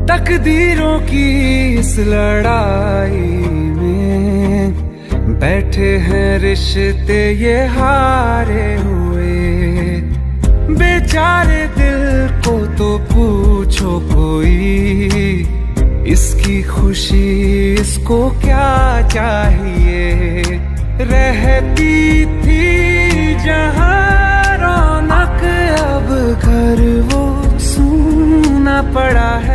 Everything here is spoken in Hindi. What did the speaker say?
तकदीरों की इस लड़ाई में बैठे हैं रिश्ते ये हारे हुए। बेचारे दिल को तो पूछो कोई, इसकी खुशी इसको क्या चाहिए। रहती थी जहाँ रौनक, अब घर वो सूना पड़ा है।